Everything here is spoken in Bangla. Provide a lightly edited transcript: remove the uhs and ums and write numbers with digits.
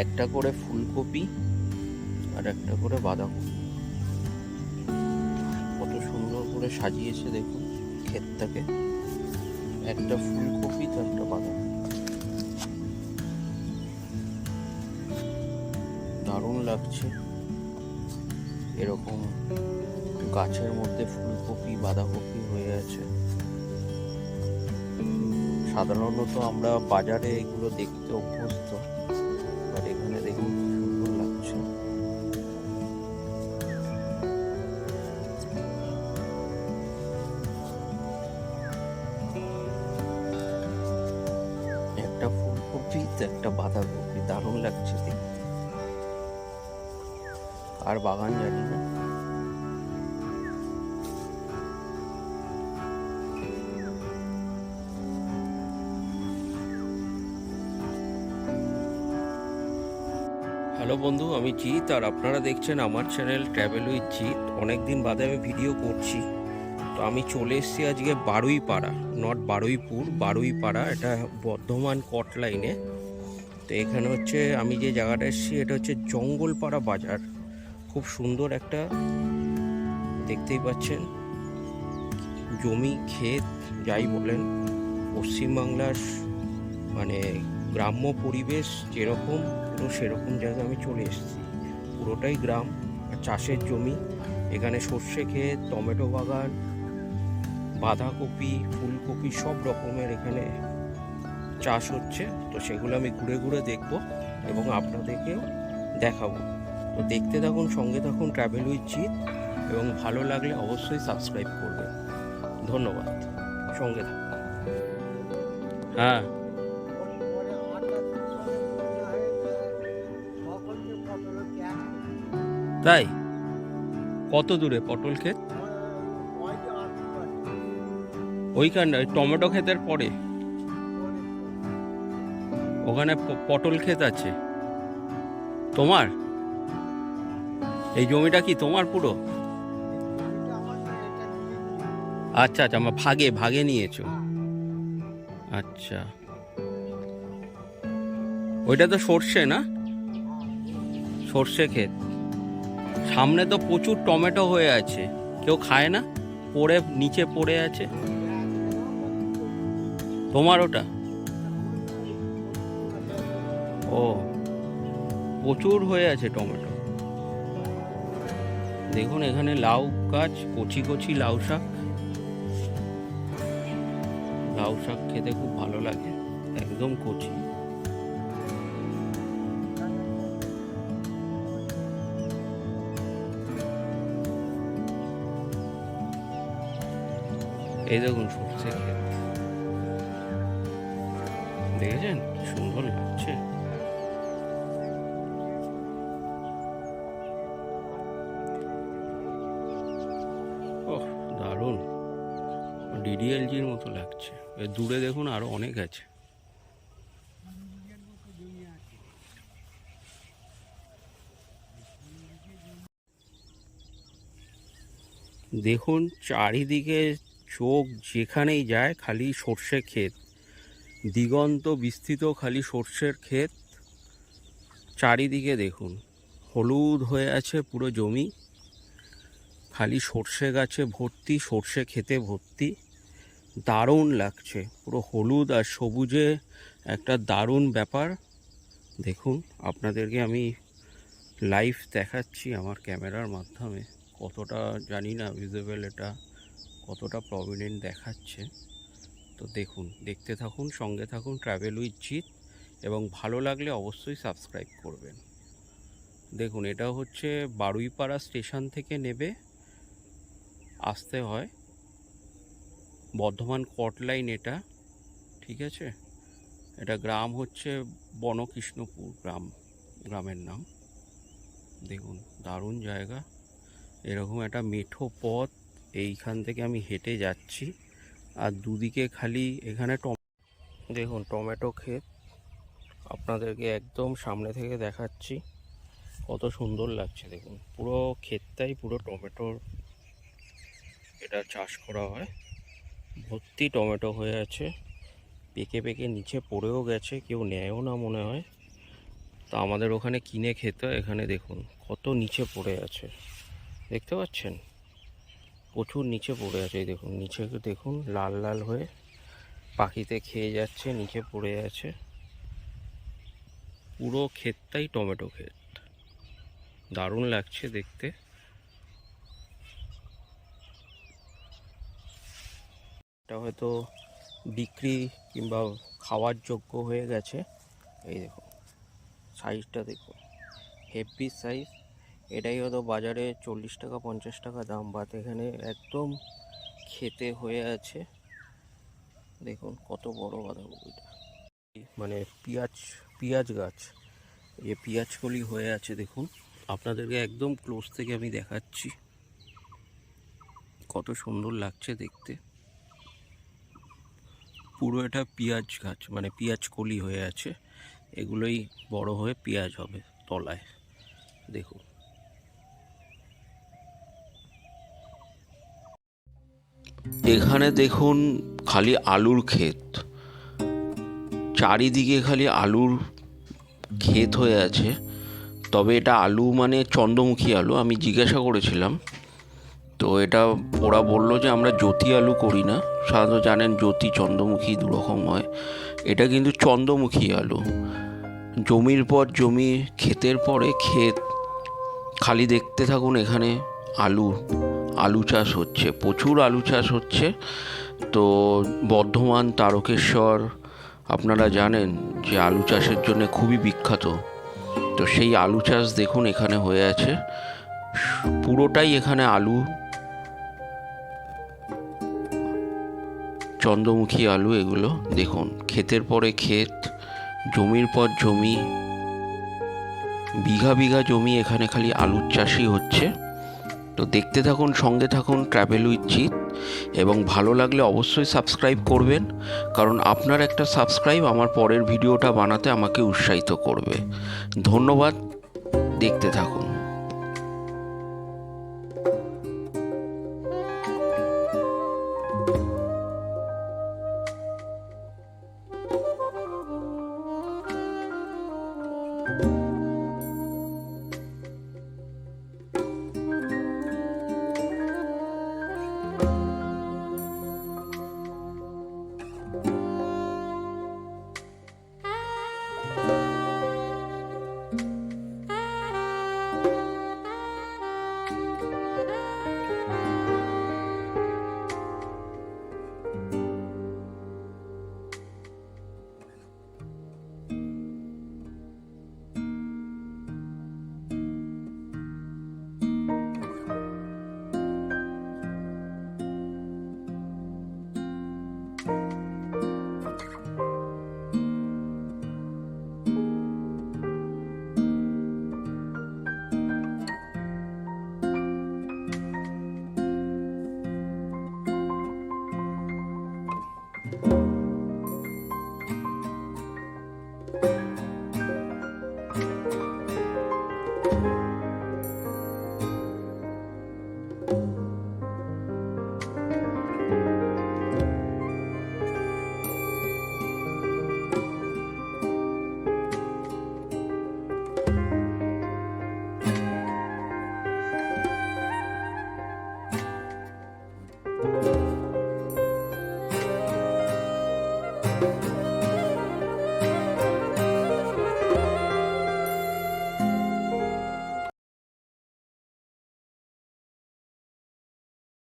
একটা করে ফুলকপি আর একটা করে বাঁধাকপি। কত সুন্দর করে সাজিয়েছে দেখুন ক্ষেতটাকে। একটা ফুলকপি তো একটা বাঁধাকপি, দারুণ লাগছে। এরকম গাছের মধ্যে ফুলকপি বাঁধাকপি হয়ে আছে। সাধারণত আমরা বাজারে এগুলো দেখতে অভ্যস্ত, আর এখানে দেখুন সুন্দর লাগছে। একটা ফুলকপি তো একটা বাঁধাকপি, দারুণ লাগছে দেখতে। আর বাগান জানি না। হ্যালো বন্ধু, আমি জিৎ, আর আপনারা দেখছেন আমার চ্যানেল ট্রাভেল উইথ জিৎ। অনেকদিন বাদে আমি ভিডিও করছি। তো আমি চলে এসেছি আজকে বারুইপাড়া, নট বারুইপুর, বারুইপাড়া। এটা বর্ধমান কট লাইনে। তো এখানে হচ্ছে আমি যে জায়গাটা এসেছি এটা হচ্ছে জঙ্গলপাড়া বাজার। খুব সুন্দর একটা, দেখতেই পাচ্ছেন, জমি ক্ষেত যাই বলেন, পশ্চিমবাংলার মানে গ্রাম্য পরিবেশ যেরকম, পুরো সেরকম জায়গায় আমি চলে এসেছি। পুরোটাই গ্রাম আর চাষের জমি। এখানে সর্ষে ক্ষেত, টমেটো বাগান, বাঁধাকপি, ফুলকপি, সব রকমের এখানে চাষ হচ্ছে। তো সেগুলো আমি ঘুরে ঘুরে দেখব এবং আপনাদেরকেও দেখাবো। তো দেখতে থাকুন, সঙ্গে থাকুন ট্রাভেল উইথ জিৎ, এবং ভালো লাগলে অবশ্যই সাবস্ক্রাইব করবেন। ধন্যবাদ, সঙ্গে থাকুন। হ্যাঁ, তাই? কত দূরে পটল ক্ষেত? ওইখানটা টমেটো ক্ষেতের পরে ওখানে পটল ক্ষেত আছে তোমার? এই জমিটা কি তোমার পুরো? আচ্ছা আচ্ছা, আমার ভাগে ভাগে নিয়েছো। আচ্ছা, ওইটা তো সর্ষে না? সর্ষে ক্ষেত। সামনে তো প্রচুর টমেটো হয়ে আছে, কেউ খায় না, পড়ে নিচে পড়ে আছে। তোমার ওটা? ও, প্রচুর হয়ে আছে টমেটো। দেখুন এখানে লাউ গাছ, কচি কচি লাউ শাক। লাউ শাক খেতে খুব ভালো লাগে, একদম কচি। এই দেখুন সর্ষে ক্ষেত, দেখেছেন কি সুন্দর লাগছে। ওহ, দারুণ, ডিডিএলজির মতো লাগছে। এর দূরে দেখুন আরো অনেক আছে। দেখুন চারিদিকে, চোখ যেখানেই যায় খালি সর্ষে ক্ষেত, দিগন্ত বিস্তৃত খালি সর্ষের ক্ষেত। চারিদিকে দেখুন হলুদ হয়ে আছে পুরো জমি, খালি সর্ষে গাছে ভর্তি, সর্ষে ক্ষেতে ভর্তি। দারুণ লাগছে, পুরো হলুদ আর সবুজে একটা দারুণ ব্যাপার। দেখুন আপনাদেরকে আমি লাইভ দেখাচ্ছি আমার ক্যামেরার মাধ্যমে। কতটা জানি না ভিজিবল, এটা কতটা প্রমিনেন্ট দেখাচ্ছে। তো দেখুন, দেখতে থাকুন, সঙ্গে থাকুন ট্রাভেল উইথ জিৎ, এবং ভালো লাগলে অবশ্যই সাবস্ক্রাইব করবেন। দেখুন এটা হচ্ছে বারুইপাড়া স্টেশন থেকে নেবে আসতে হয় বর্ধমান কট লাইন এটা, ঠিক আছে? এটা গ্রাম হচ্ছে বনকৃষ্ণপুর গ্রাম, গ্রামের নাম। দেখুন দারুণ জায়গা, এরকম একটা মেঠো পথ, এইখান থেকে আমি হেঁটে যাচ্ছি, আর দুদিকে খালি এখানে দেখুন টমেটো ক্ষেত, আপনাদেরকে একদম সামনে থেকে দেখাচ্ছি, কত সুন্দর লাগছে। দেখুন পুরো ক্ষেতটাই পুরো টমেটোর, এটা চাষ করা হয়। ভর্তি টমেটো হয়ে আছে, পেকে পেকে নিচে পড়েও গেছে, কেউ নেয়ও না মনে হয়। তো আমাদের ওখানে কিনে খেতে হয়। এখানে দেখুন কত নিচে পড়ে আছে, দেখতে পাচ্ছেন? প্রচুর নিচে পড়ে আছে। এই দেখুন নিচে দেখুন, লাল লাল হয়ে পাখিতে খেয়ে যাচ্ছে, নিচে পড়ে আছে। পুরো ক্ষেতটাই টমেটো ক্ষেত, দারুণ লাগছে দেখতে। এটা হয়তো বিক্রি কিংবা খাওয়ার যোগ্য হয়ে গেছে। এই দেখুন সাইজটা দেখুন, হেভি সাইজ। এটাই হয়তো বাজারে 40 টাকা 50 টাকা দাম, বাট এখানে একদম খেতে হয়ে আছে। দেখুন কত বড় বাঁধাকপিটা, মানে পিঁয়াজ গাছ, এই পিঁয়াজ কলি হয়ে আছে। দেখুন আপনাদেরকে একদম ক্লোজ থেকে আমি দেখাচ্ছি, কত সুন্দর লাগছে দেখতে। পুরো এটা পিঁয়াজ গাছ, মানে পিঁয়াজ কলি হয়ে আছে। এগুলোই বড় হয়ে পেঁয়াজ হবে তলায়। দেখুন এখানে দেখুন খালি আলুর ক্ষেত, চারিদিকে খালি আলুর ক্ষেত হয়ে আছে। তবে এটা আলু মানে চন্দ্রমুখী আলু, আমি জিজ্ঞাসা করেছিলাম। তো এটা ওরা বললো যে আমরা জ্যোতি আলু করি না। সাধারণত জানেন জ্যোতি চন্দ্রমুখী দুরকম হয়, এটা কিন্তু চন্দ্রমুখী আলু। জমির পর জমি, ক্ষেতের পরে ক্ষেত, খালি দেখতে থাকুন। এখানে আলু চাষ হচ্ছে, প্রচুর আলু চাষ হচ্ছে। তো বর্ধমান, তারকেশ্বর আপনারা জানেন যে আলু চাষের জন্য খুবই বিখ্যাত। তো সেই আলু চাষ দেখুন এখানে হয়ে আছে, পুরোটাই এখানে আলু, চন্দ্রমুখী আলু। এগুলো দেখুন ক্ষেতের পরে ক্ষেত, জমির পর জমি, বিঘা বিঘা জমি এখানে খালি আলুর চাষই হচ্ছে। তো দেখতে থাকুন, সঙ্গে থাকুন ট্রাভেল উইথ জিৎ। এবং ভালো লাগলে অবশ্যই সাবস্ক্রাইব করবেন, কারণ আপনার একটা সাবস্ক্রাইব আমার পরের ভিডিওটা বানাতে আমাকে উৎসাহিত করবে। ধন্যবাদ, দেখতে থাকুন।